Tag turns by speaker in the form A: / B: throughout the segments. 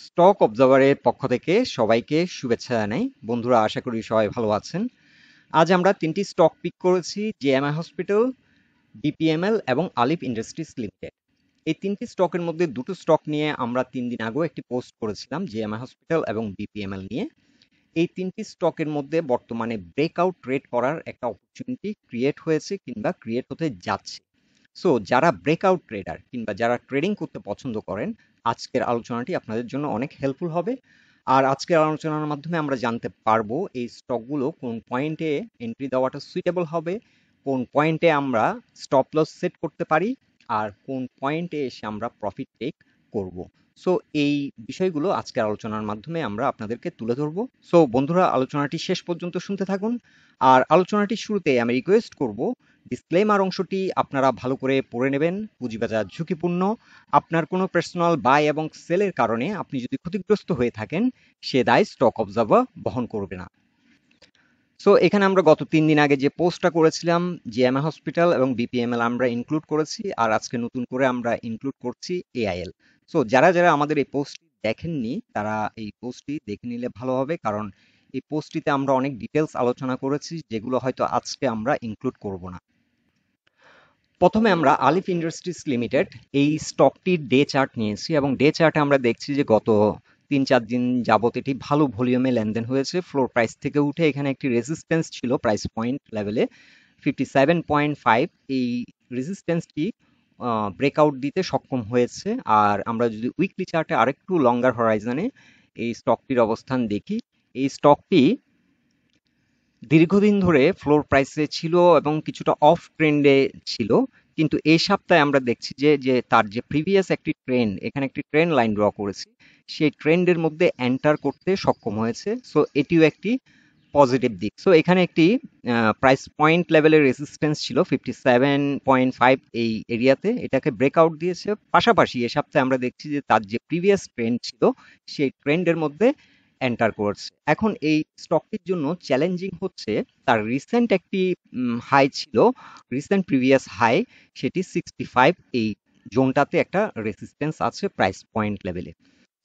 A: Stock অবজারভারের পক্ষ থেকে সবাইকে শুভেচ্ছা জানাই। বন্ধুরা, আশা করি সবাই ভালো আছেন। আজ আমরা ৩টি স্টক পিক করেছি: জেএমআই হসপিটাল, বিপিএমএল এবং আলিফ ইন্ডাস্ট্রিজ লিমিটেড। এই ৩টি স্টকের মধ্যে ২টো স্টক নিয়ে আমরা ৩ দিন আগেও একটি পোস্ট করেছিলাম, জেএমআই হসপিটাল এবং বিপিএমএল নিয়ে। এই ৩টি স্টকের মধ্যে বর্তমানে ব্রেকআউট ট্রেড করার একটা অপরচুনিটি ক্রিয়েট হয়েছে কিংবা ক্রিয়েট হতে যাচ্ছে। সো যারা ব্রেকআউট ট্রেডার কিংবা যারা ট্রেডিং করতে পছন্দ করেন, আজকের আলোচনাটি আপনাদের জন্য অনেক হেল্পফুল হবে। আর আজকের আলোচনার মাধ্যমে আমরা জানতে পারবো এই স্টকগুলো কোন পয়েন্টে এন্ট্রি দেওয়াটা সুইটেবল হবে, কোন পয়েন্টে আমরা স্টপ লস সেট করতে পারি, আর কোন পয়েন্টে এসে আমরা প্রফিট টেক করব। সো এই বিষয়গুলো আজকের আলোচনার মাধ্যমে আমরা আপনাদেরকে তুলে ধরবো। সো বন্ধুরা, আলোচনাটি শেষ পর্যন্ত শুনতে থাকুন। আর আলোচনাটির শুরুতে আমি রিকোয়েস্ট করব, ডিসক্লেমার অংশটি আপনারা ভালো করে পড়ে নেবেন। পুঁজিবাজার ঝুঁকিপূর্ণ। আপনার কোনো পার্সোনাল বাই এবং সেলের কারণে আপনি যদি ক্ষতিগ্রস্ত হয়ে থাকেন, সে দায় স্টক অবজার্ভার বহন করবে না। সো এখানে আমরা গত ৩ দিন আগে যে পোস্টটা করেছিলাম, জেএমআই হসপিটাল এবং বিপিএমএল আমরা ইনক্লুড করেছি, আর আজকে নতুন করে আমরা ইনক্লুড করছি এআইএল। সো যারা যারা আমাদের এই পোস্টটি দেখেননি, তারা এই পোস্টটি দেখে নিলে ভালো হবে, কারণ এই পোস্টটিতে আমরা অনেক ডিটেলস আলোচনা করেছি যেগুলো হয়তো আজকে আমরা ইনক্লুড করব না। প্রথমে আমরা আলিফ ইন্ডাস্ট্রিজ লিমিটেড এই স্টকটির ডে চার্ট নিয়েছি, এবং ডে চার্টে আমরা দেখছি যে গত ৩-৪ দিন যাবত এটি ভালো ভলিউমে লেনদেন হয়েছে। ফ্লোর প্রাইস থেকে উঠে এখানে একটি রেজিস্ট্যান্স ছিল প্রাইস পয়েন্ট লেভেলে 57.5। এই রেজিস্ট্যান্সটি ব্রেকআউট দিতে সক্ষম হয়েছে। আর আমরা যদি উইকলি চার্টে আরেকটু লঙ্গার হরাইজনে এই স্টকটির অবস্থান দেখি, এই স্টকটি দীর্ঘদিন ধরে ফ্লোর প্রাইসে ছিল এবং কিছুটা অফ ট্রেন্ডে ছিল, কিন্তু এই সপ্তাহে আমরা দেখছি যে তার যে প্রিভিয়াস একটি ট্রেন্ড, এখানে একটি ট্রেন্ড লাইন ড্র করেছি, সেই ট্রেন্ডের মধ্যে এন্টার করতে সক্ষম হয়েছে। সো এটিও একটি পজিটিভ দিক। সো এখানে একটি প্রাইস পয়েন্ট লেভেলের রেজিস্ট্যান্স ছিল 57.5, এই এরিয়াতে এটাকে ব্রেকআউট দিয়েছে। পাশাপাশি এ সপ্তাহে আমরা দেখছি যে তার যে প্রিভিয়াস ট্রেন্ড ছিল, সেই ট্রেন্ডের মধ্যে এন্টার করছে। এখন এই স্টকটির জন্য চ্যালেঞ্জিং হচ্ছে তার রিসেন্ট একটি হাই ছিল, রিসেন্ট প্রিভিয়াস হাই, সেটি 65। এই জোনটাতে একটা রেসিস্টেন্স আছে প্রাইস পয়েন্ট লেভেলে।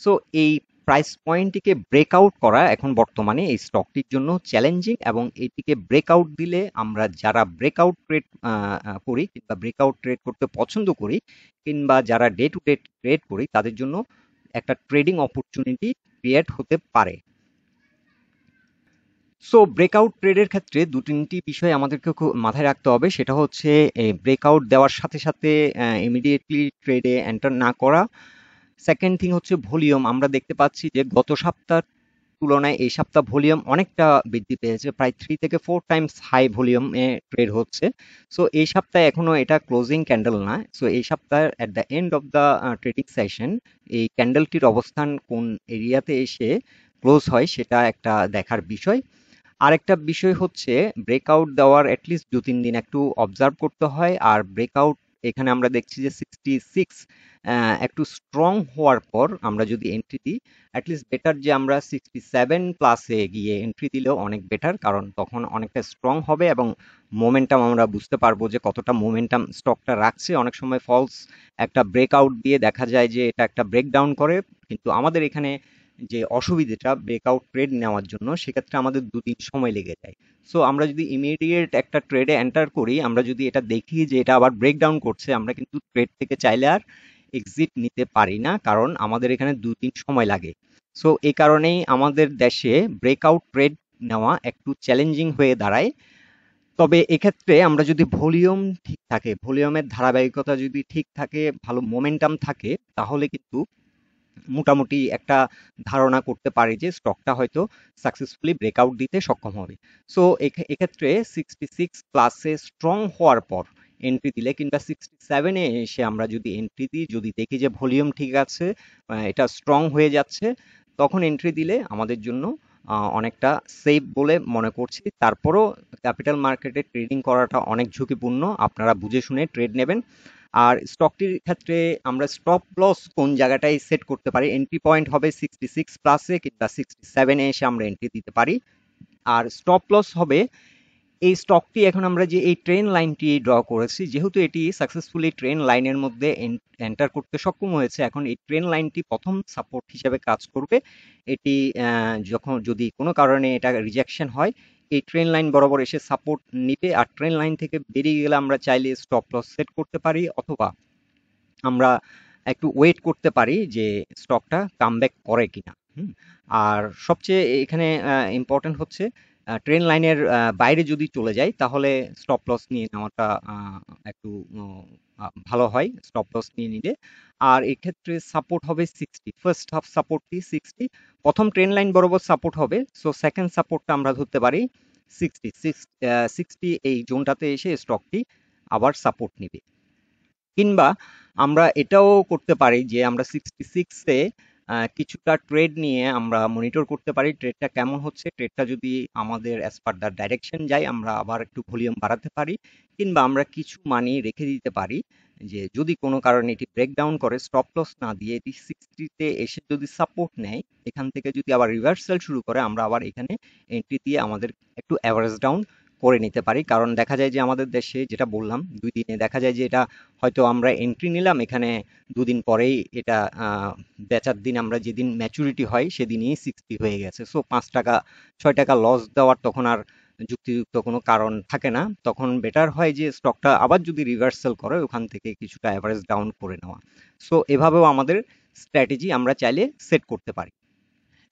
A: সো এই প্রাইস পয়েন্টটিকে ব্রেকআউট করা এখন বর্তমানে এই স্টকটির জন্য চ্যালেঞ্জিং, এবং এটিকে ব্রেকআউট দিলে আমরা যারা ব্রেকআউট ট্রেড করি কিংবা ব্রেকআউট ট্রেড করতে পছন্দ করি, কিংবা যারা ডে টু ডে ট্রেড করি, তাদের জন্য একটা ট্রেডিং অপরচুনিটি ক্রিয়েট হতে পারে। সো ব্রেকআউট ট্রেডের ক্ষেত্রে ২-৩টি বিষয় আমাদেরকে খুব মাথায় রাখতে হবে। সেটা হচ্ছে ব্রেকআউট দেওয়ার সাথে সাথে ইমিডিয়েটলি ট্রেডে এন্টার না করা। সেকেন্ড থিং হচ্ছে ভলিউম। আমরা দেখতে পাচ্ছি যে গত সপ্তাহের তুলনায় এই সপ্তাহ ভলিউম অনেকটা বৃদ্ধি পেয়েছে, প্রায় 3 থেকে 4 টাইমস হাই ভলিউমে ট্রেড হচ্ছে। সো এই সপ্তাহে এখনো এটা ক্লোজিং ক্যান্ডেল না। সো এই সপ্তাহের at the end of the trading session এই ক্যান্ডেলটির অবস্থান কোন এরিয়াতে এসে ক্লোজ হয়, সেটা একটা দেখার বিষয়। আরেকটা বিষয় হচ্ছে ব্রেকআউট দেওয়ার অ্যাটলিস্ট ২-৩ দিন একটু অবজার্ভ করতে হয়। আর ব্রেকআউট এখানে আমরা দেখছি যে 66 একটু স্ট্রং হওয়ার পর আমরা যদি এন্ট্রি দিই, অ্যাটলিস্ট বেটার যে আমরা 67 প্লাসে গিয়ে এন্ট্রি দিলেও অনেক বেটার, কারণ তখন অনেকটা স্ট্রং হবে এবং মোমেন্টাম আমরা বুঝতে পারবো যে কতটা মোমেন্টাম স্টকটা রাখছে। অনেক সময় ফলস একটা ব্রেকআউট দিয়ে দেখা যায় যে এটা একটা ব্রেকডাউন করে, কিন্তু আমাদের এখানে যে অসুবিধাটা ব্রেকআউট ট্রেড নেওয়ার জন্য, সেক্ষেত্রে আমাদের ২-৩ সময় লেগে যায়। সো আমরা যদি ইমিডিয়েট একটা ট্রেডে এন্টার করি, আমরা যদি এটা দেখি যে এটা আবার ব্রেকডাউন করছে, আমরা কিন্তু ট্রেড থেকে চাইলে আর এক্সিট নিতে পারি না, কারণ আমাদের এখানে ২-৩ সময় লাগে। সো এই কারণেই আমাদের দেশে ব্রেকআউট ট্রেড নেওয়া একটু চ্যালেঞ্জিং হয়ে দাঁড়ায়। তবে এক্ষেত্রে আমরা যদি ভলিউম ঠিক থাকে, ভলিউমের ধারাবাহিকতা যদি ঠিক থাকে, ভালো মোমেন্টাম থাকে, তাহলে কিন্তু মোটামুটি একটা ধারণা করতে পারি যে স্টকটা হয়তো সাকসেসফুলি ব্রেকআউট দিতে সক্ষম হবে। সো এক্ষেত্রে 66 প্লাসে স্ট্রং হওয়ার পর এন্ট্রি দিলে, কিংবা 67-এ এসে আমরা যদি এন্ট্রি দিই, যদি দেখি যে ভলিউম ঠিক আছে, এটা স্ট্রং হয়ে যাচ্ছে, তখন এন্ট্রি দিলে আমাদের জন্য অনেকটা সেফ বলে মনে করছি। তারপরও ক্যাপিটাল মার্কেটে ট্রেডিং করাটা অনেক ঝুঁকিপূর্ণ, আপনারা বুঝে শুনে ট্রেড নেবেন। আর স্টকটির ক্ষেত্রে আমরা স্টপ লস কোন জায়গাটায় সেট করতে পারি, এন্ট্রি পয়েন্ট হবে 66 প্লাসে কিংবা 67-এ এসে আমরা এন্ট্রি দিতে পারি। আর স্টপ লস হবে এই স্টকটি এখন আমরা যে এই ট্রেন লাইনটি ড্র করেছি, যেহেতু এটি সাকসেসফুলি ট্রেন লাইনের মধ্যে এন্টার করতে সক্ষম হয়েছে, এখন এই ট্রেন লাইনটি প্রথম সাপোর্ট হিসেবে কাজ করবে। এটি যখন যদি কোনো কারণে এটা রিজেকশন হয়, এই ট্রেন লাইন বরাবর এসে সাপোর্ট নিবে, আর ট্রেন লাইন থেকে বেরিয়ে গেলে আমরা চাইলে স্টপ লস সেট করতে পারি, অথবা আমরা একটু ওয়েট করতে পারি যে স্টকটা কামব্যাক করে কিনা। আর সবচেয়ে এখানে ইম্পর্টেন্ট হচ্ছে ট্রেন লাইনের বাইরে যদি চলে যায় তাহলে স্টপ লস নিয়ে নেওয়াটা একটু ভালো হয়, স্টপ লস নিয়ে নিলে। আর এক্ষেত্রে সাপোর্ট হবে 60, ফার্স্ট হাফ সাপোর্টটি 60, প্রথম ট্রেন লাইন বরাবর সাপোর্ট হবে, সো সেকেন্ড সাপোর্টটা আমরা ধরতে পারি 60 এই জোনটাতে এসে স্টকটি আবার সাপোর্ট নিবে। কিংবা আমরা এটাও করতে পারি যে আমরা 66-এ কিছুটা ট্রেড নিয়ে আমরা মনিটর করতে পারি ট্রেডটা কেমন হচ্ছে। ট্রেডটা যদি আমাদের অ্যাজ পার দ্য ডাইরেকশন যায়, আমরা আবার একটু ভলিউম বাড়াতে পারি, কিংবা আমরা কিছু মানি রেখে দিতে পারি যে যদি কোনো কারণে এটি ব্রেকডাউন করে, স্টপ লস না দিয়ে এটি 60-তে এসে যদি সাপোর্ট নেয়, এখান থেকে যদি আবার রিভার্সাল শুরু করে, আমরা আবার এখানে এন্ট্রি দিয়ে আমাদের একটু অ্যাভারেজ ডাউন করে নিতে পারি। কারণ দেখা যায় যে আমাদের দেশে, যেটা বললাম, 2 দিনে দেখা যায় যে এটা হয়তো আমরা এন্ট্রি নিলাম, এখানে 2 দিন পরেই এটা বেচার দিন আমরা যেদিন ম্যাচুরিটি হয় সেদিনই 60 হয়ে গেছে। সো 5 টাকা 6 টাকা লস দেওয়ার তখন আর যুক্তিযুক্ত কোনো কারণ থাকে না। তখন বেটার হয় যে স্টকটা আবার যদি রিভার্সাল করে ওখান থেকে কিছুটা অ্যাভারেজ ডাউন করে নেওয়া। সো এভাবেও আমাদের স্ট্র্যাটেজি আমরা চাইলে সেট করতে পারি।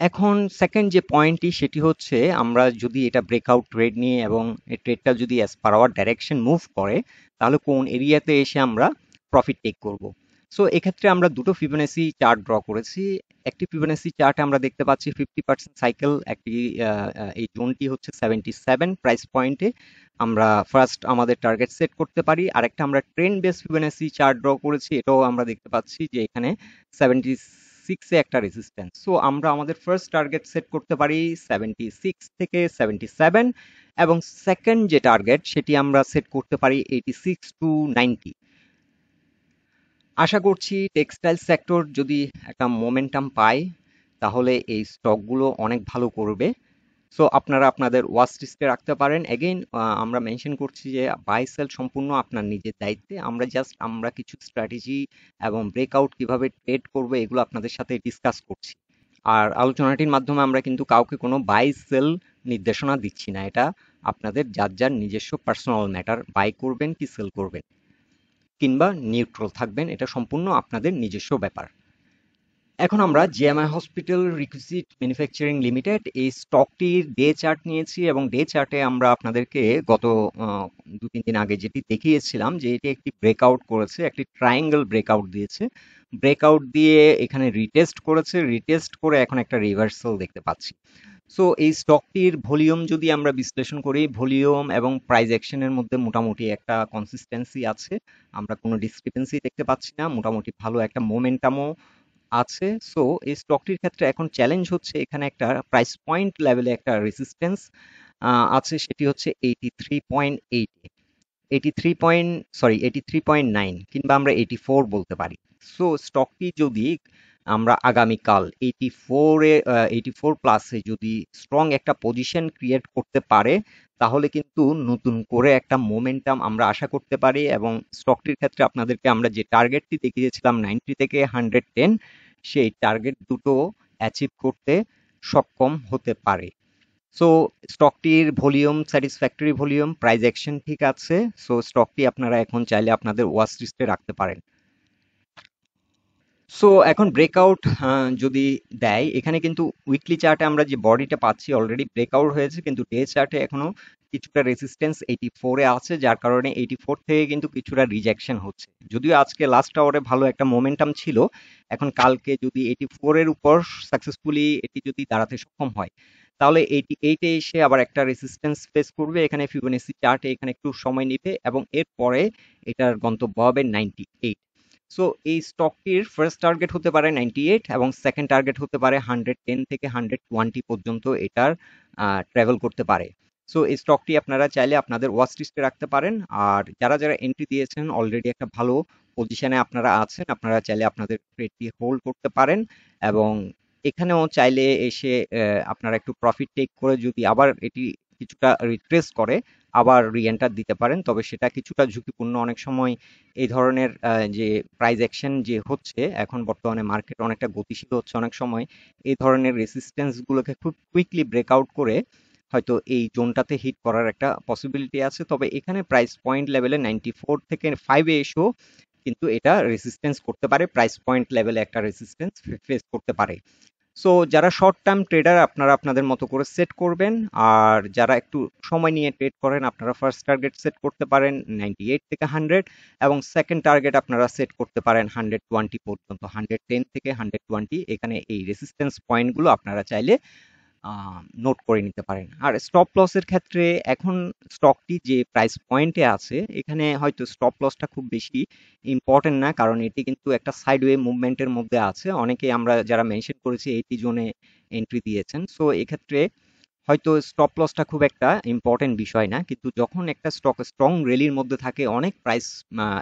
A: এখন সেকেন্ড যে পয়েন্টটি, সেটি হচ্ছে আমরা যদি এটা ব্রেকআউট ট্রেড নিয়ে এবং এই ট্রেডটা যদি as per our direction move করে, তাহলে কোন এরিয়াতে এসে আমরা প্রফিট টেক করব। সো এক্ষেত্রে আমরা দুটো ফিবোনাসি চার্ট ড্র করেছি। একটি ফিবোনাসি চার্টে আমরা দেখতে পাচ্ছি 50% সাইকেল, একটি এই জোনটি হচ্ছে 77 প্রাইস পয়েন্টে আমরা ফার্স্ট আমাদের টার্গেট সেট করতে পারি। আরেকটা আমরা trend base Fibonacci chart draw করেছি, এটাও আমরা দেখতে পাচ্ছি যে এখানে 76-এ একটা রেজিস্ট্যান্স। সো আমরা আমাদের ফার্স্ট টার্গেট সেট করতে পারি 76 থেকে 77, এবং সেকেন্ড যে টার্গেট সেটি আমরা সেট করতে পারি 86 টু 90। আশা করছি টেক্সটাইল সেক্টর যদি একটা মোমেন্টাম পায় তাহলে এই স্টকগুলো অনেক ভালো করবে। সো আপনারা আপনাদের ওয়াচ লিস্টে রাখতে পারেন। এগেইন আমরা মেনশন করছি যে বাই সেল সম্পূর্ণ আপনার নিজের দায়িত্বে। আমরা কিছু স্ট্র্যাটেজি এবং ব্রেকআউট কিভাবে ট্রেড করবে এগুলো আপনাদের সাথে ডিসকাস করছি। আর আলোচনাটির মাধ্যমে আমরা কিন্তু কাউকে কোনো বাই সেল নির্দেশনা দিচ্ছি না। এটা আপনাদের যার যার নিজস্ব পার্সোনাল ম্যাটার, বাই করবেন কি সেল করবেন কিংবা নিউট্রাল থাকবেন, এটা সম্পূর্ণ আপনাদের নিজস্ব ব্যাপার। এখন আমরা GMI hospital requisite manufacturing limited এই স্টকটির ডে চার্ট নিয়েছি, এবং ডে চার্টে আমরা আপনাদেরকে গত 2-3 দিন আগে যেটি দেখিয়েছিলাম যে এটি একটি ব্রেকআউট করেছে, একটি ট্রায়াঙ্গেল ব্রেকআউট দিয়েছে। ব্রেকআউট দিয়ে এখানে রিটেস্ট করেছে, রিটেস্ট করে এখন একটা রিভার্সাল দেখতে পাচ্ছি। সো এই স্টকটির ভলিউম যদি আমরা বিশ্লেষণ করি, ভলিউম এবং প্রাইস অ্যাকশনের মধ্যে মোটামুটি একটা কনসিস্টেন্সি আছে, আমরা কোনো ডিসক্রিপেন্সি দেখতে পাচ্ছি না, মোটামুটি ভালো একটা মোমেন্টামও আছে। সো এই স্টকটির ক্ষেত্রে এখন চ্যালেঞ্জ হচ্ছে এখানে একটা প্রাইস পয়েন্ট লেভেলে একটা রেজিস্ট্যান্স আছে, সেটি হচ্ছে 83.8, 83.9, কিংবা আমরা 84 বলতে পারি। সো স্টকটি যদি আমরা আগামীকাল 84 প্লাসে যদি স্ট্রং একটা পজিশন ক্রিয়েট করতে পারে, তাহলে কিন্তু নতুন করে একটা মোমেন্টাম আমরা আশা করতে পারি, এবং স্টকটির ক্ষেত্রে আপনাদেরকে আমরা যে টার্গেটটি দেখিয়েছিলাম 90 থেকে 110, সেই টার্গেট দুটো অ্যাচিভ করতে সক্ষম হতে পারে। সো স্টকটির volume satisfactory volume, price action ঠিক আছে। সো স্টকটি আপনারা এখন চাইলে আপনাদের ওয়াচ লিস্টে রাখতে পারেন। সো এখন ব্রেকআউট যদি দেয়, এখানে কিন্তু উইকলি চার্টে আমরা যে বডিটা পাচ্ছি অলরেডি ব্রেকআউট হয়েছে, কিন্তু ডে চার্টে এখনো কিছুটা রেজিস্ট্যান্স 84-এ আছে, যার কারণে 84 থেকে কিন্তু কিছুটা রিজেকশন হচ্ছে। যদিও আজকে লাস্ট আওয়ারে ভালো একটা মোমেন্টাম ছিল, এখন কালকে যদি 84-এর উপর সাকসেসফুলি এটি যদি দাঁড়াতে সক্ষম হয়, তাহলে 88-এ এসে আবার একটা রেজিস্ট্যান্স ফেস করবে। এখানে ফিবোনাচি চার্টে এখানে একটু সময় নিবে, এবং এরপরে এটার গন্তব্য হবে 98। সো এই স্টকটির ফার্স্ট টার্গেট হতে পারে 98, এবং সেকেন্ড টার্গেট হতে পারে 110 থেকে 120 পর্যন্ত এটার ট্রাভেল করতে পারে। সো এই স্টকটি আপনারা চাইলে আপনাদের ওয়াচ লিস্টে রাখতে পারেন। আর যারা যারা এন্ট্রি দিয়েছেন অলরেডি একটা ভালো পজিশনে আপনারা আছেন, আপনারা চাইলে আপনাদের ট্রেডটি হোল্ড করতে পারেন, এবং এখানেও চাইলে এসে আপনারা একটু প্রফিট টেক করে যদি আবার এটি কিছুটা রিট্রেস করে, আবার রি-এন্টার দিতে পারেন, তবে সেটা কিছুটা ঝুঁকিপূর্ণ। অনেক সময় এই ধরনের যে প্রাইস অ্যাকশন যে হচ্ছে এখন বর্তমানে, মার্কেট অনেকটা গতিশীল হচ্ছে, অনেক সময় এই ধরনের রেসিস্ট্যান্স গুলোকে খুব কুইকলি ব্রেকআউট করে হয়তো এই জোনটাতে হিট করার একটা পসিবিলিটি আছে। তবে এখানে প্রাইস পয়েন্ট লেভেলে 94 থেকে 5 এ এসেও কিন্তু এটা রেসিস্ট্যান্স করতে পারে, প্রাইস পয়েন্ট লেভেলে একটা রেসিস্ট্যান্স ফেস করতে পারে। সো যারা শর্ট টার্ম ট্রেডার, আপনারা আপনাদের মতো করে সেট করবেন। আর যারা একটু সময় নিয়ে ট্রেড করেন, আপনারা ফার্স্ট টার্গেট সেট করতে পারেন 98 থেকে 100, এবং সেকেন্ড টার্গেট আপনারা সেট করতে পারেন 120 পর্যন্ত, 110 থেকে 120। এখানে এই রেসিস্ট্যান্স পয়েন্টগুলো আপনারা চাইলে নোট করে নিতে পারেন। আর স্টপ লসের ক্ষেত্রে এখন স্টকটি যে প্রাইস পয়েন্টে আছে, এখানে হয়তো স্টপ লসটা খুব বেশি ইম্পর্টেন্ট না, কারণ এটি কিন্তু একটা সাইডওয়ে মুভমেন্টের মধ্যে আছে। অনেকে আমরা যারা মেনশন করেছি 80 জোনে এন্ট্রি দিয়েছেন। সো এক্ষেত্রে হয়তো স্টপ লসটা খুব একটা ইম্পর্টেন্ট বিষয় না, কিন্তু যখন একটা স্টক স্ট্রং র্যালির মধ্যে থাকে, অনেক প্রাইস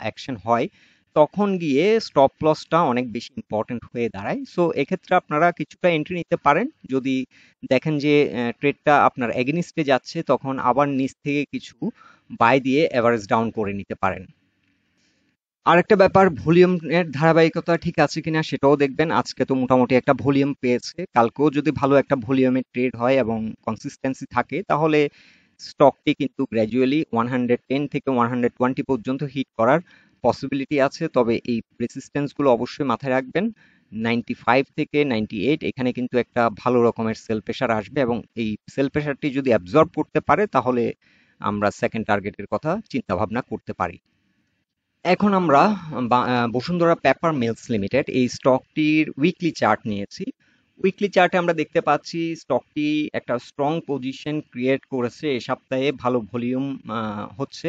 A: অ্যাকশন হয়, তখন গিয়ে স্টপ লসটা অনেক বেশি ইম্পর্টেন্ট হয়ে দাঁড়ায়। সো এক্ষেত্রে আপনারা কিছুটা এন্ট্রি নিতে পারেন। যদি দেখেন যে ট্রেডটা আপনার এগেনিস্টে যাচ্ছে, তখন আবার নিচ থেকে কিছু বাই দিয়ে এভারেজ ডাউন করে নিতে পারেন। আরেকটা ব্যাপার, ভলিউমের ধারাবাহিকতা ঠিক আছে কিনা সেটাও দেখবেন। আজকে তো মোটামুটি একটা ভলিউম পেয়েছে, কালকেও যদি ভালো একটা ভলিউমের ট্রেড হয় এবং কনসিস্টেন্সি থাকে, তাহলে স্টকটি কিন্তু গ্র্যাজুয়ালি 110 থেকে 120 পর্যন্ত হিট করার পসিবিলিটি আছে। তবে এই রেসিস্ট্যান্সগুলো অবশ্যই মাথায় রাখবেন। 95 থেকে 98 এখানে কিন্তু একটা ভালো রকমের সেল প্রেশার আসবে, এবং এই সেল প্রেশারটি যদি অ্যাবজর্ব করতে পারে, তাহলে আমরা সেকেন্ড টার্গেটের কথা চিন্তা ভাবনা করতে পারি। এখন আমরা বসুন্ধরা পেপার মিলস লিমিটেড এই স্টকটির উইকলি চার্ট নিয়েছি। উইকলি চার্টে আমরা দেখতে পাচ্ছি স্টকটি একটা স্ট্রং পজিশন ক্রিয়েট করেছে। এই সপ্তাহে ভালো ভলিউম হচ্ছে,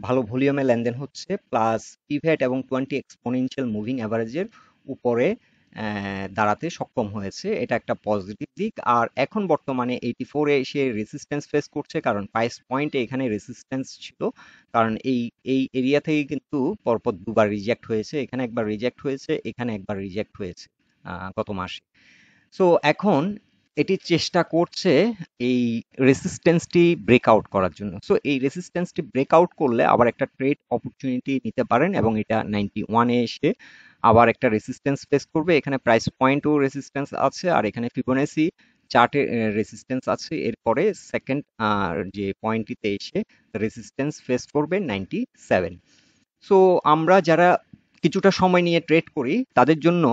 A: ভালো ভলিউমে লেনদেন হচ্ছে, প্লাস পিভট এবং 20 এক্সপোনেনশিয়াল মুভিং অ্যাভারেজের উপরে দাঁড়াতে সক্ষম হয়েছে। এটা একটা পজিটিভ দিক। আর এখন বর্তমানে 84 এ এসে রেসিস্ট্যান্স ফেস করছে, কারণ প্রাইস পয়েন্টে এখানে রেসিস্ট্যান্স ছিল, কারণ এই এই এরিয়া থেকে কিন্তু পরপর দুবার রিজেক্ট হয়েছে। এখানে একবার রিজেক্ট হয়েছে, এখানে একবার রিজেক্ট হয়েছে গত মাসে। সো এখন এটি চেষ্টা করছে এই রেসিস্ট্যান্সটি ব্রেকআউট করার জন্য। সো এই রেসিস্ট্যান্সটি ব্রেকআউট করলে আবার একটা ট্রেড অপরচুনিটি নিতে পারেন, এবং এটা 91 এ এসে আবার একটা রেসিস্ট্যান্স ফেস করবে। এখানে প্রাইস পয়েন্টও রেসিস্ট্যান্স আছে, আর এখানে ফিবোনাসি চার্টে রেসিস্ট্যান্স আছে। এরপরে সেকেন্ড যে পয়েন্টটিতে এসে রেসিস্ট্যান্স ফেস করবে 97। সো আমরা যারা কিছুটা সময় নিয়ে ট্রেড করি, তাদের জন্য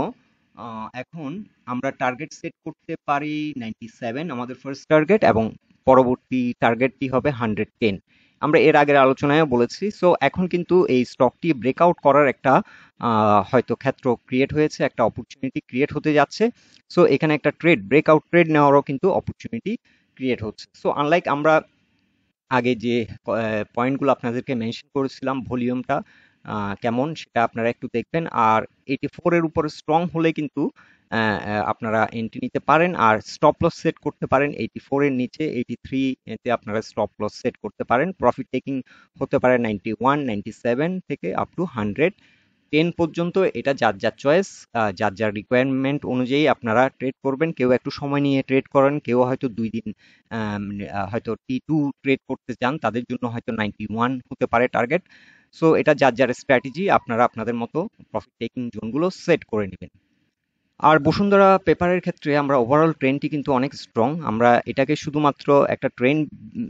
A: এখন আমরা টার্গেট সেট করতে পারি 97 আমাদের ফার্স্ট টার্গেট, এবং পরবর্তী টার্গেটটি হবে 110। আমরা এর আগের আলোচনায়ও বলেছি। সো এখন কিন্তু এই স্টকটি ব্রেকআউট করার একটা হয়তো ক্ষেত্র ক্রিয়েট হয়েছে, একটা অপরচুনিটি ক্রিয়েট হতে যাচ্ছে। সো এখানে একটা ট্রেড, ব্রেকআউট ট্রেড নেওয়ারও কিন্তু অপরচুনিটি ক্রিয়েট হচ্ছে। সো আনলাইক আমরা আগে যে পয়েন্টগুলো আপনাদেরকে মেনশন করেছিলাম, ভলিউমটা কেমন সেটা আপনারা একটু দেখবেন। আর 84 এর উপরে স্ট্রং হলে কিন্তু আপনারা এন্ট্রি নিতে পারেন, আর স্টপ লস সেট করতে পারেন 84 এর নিচে। 83 এতে আপনারা স্টপ লস সেট করতে পারেন। প্রফিট টেকিং হতে পারে 91, 97 থেকে আপ টু 110 পর্যন্ত। এটা যার যার চয়েস, যার যার রিকোয়ারমেন্ট অনুযায়ী আপনারা ট্রেড করবেন। কেউ একটু সময় নিয়ে ট্রেড করেন, কেউ হয়তো 2 দিন হয়তো T2 ট্রেড করতে চান, তাদের জন্য হয়তো 91 হতে পারে টার্গেট। সো এটা যার যার স্ট্র্যাটেজি, আপনারা আপনাদের মতো প্রফিট টেকিং জোনগুলো সেট করে নেবেন। আর বসুন্ধরা পেপারের ক্ষেত্রে আমরা ওভারঅল ট্রেন্ডটি কিন্তু অনেক স্ট্রং। আমরা এটাকে শুধুমাত্র একটা ট্রেন্ড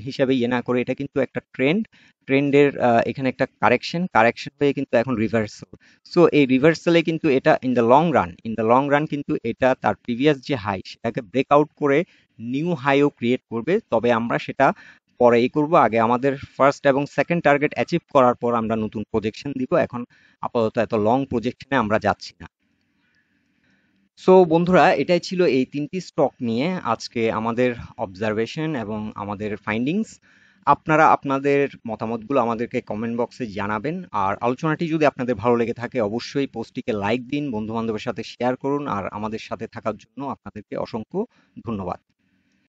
A: হিসাবে ইয়ে না করে, এটা কিন্তু একটা ট্রেন্ডের এখানে একটা কারেকশন হয়ে কিন্তু এখন রিভার্সাল। সো এই রিভার্সালে কিন্তু এটা ইন দ্য লং রান কিন্তু এটা তার প্রিভিয়াস যে হাই, সেটাকে ব্রেকআউট করে নিউ হাইও ক্রিয়েট করবে। তবে আমরা সেটা পরে করব, আগে আমাদের ফার্স্ট এবং সেকেন্ড টার্গেট অ্যাচিভ করার পর আমরা নতুন প্রজেকশন দিব। এখন আপাতত এত লং প্রজেকশনে আমরা যাচ্ছি না। সো বন্ধুরা, এটাই ছিল এই 3টি স্টক নিয়ে আজকে আমাদের অবজারভেশন এবং আমাদের ফাইন্ডিংস। আপনারা আপনাদের মতামতগুলো আমাদেরকে কমেন্ট বক্সে জানাবেন। আর আলোচনাটি যদি আপনাদের ভালো লেগে থাকে, অবশ্যই পোস্টটিকে লাইক দিন, বন্ধু বান্ধবের সাথে শেয়ার করুন। আর আমাদের সাথে থাকার জন্য আপনাদেরকে অসংখ্য ধন্যবাদ।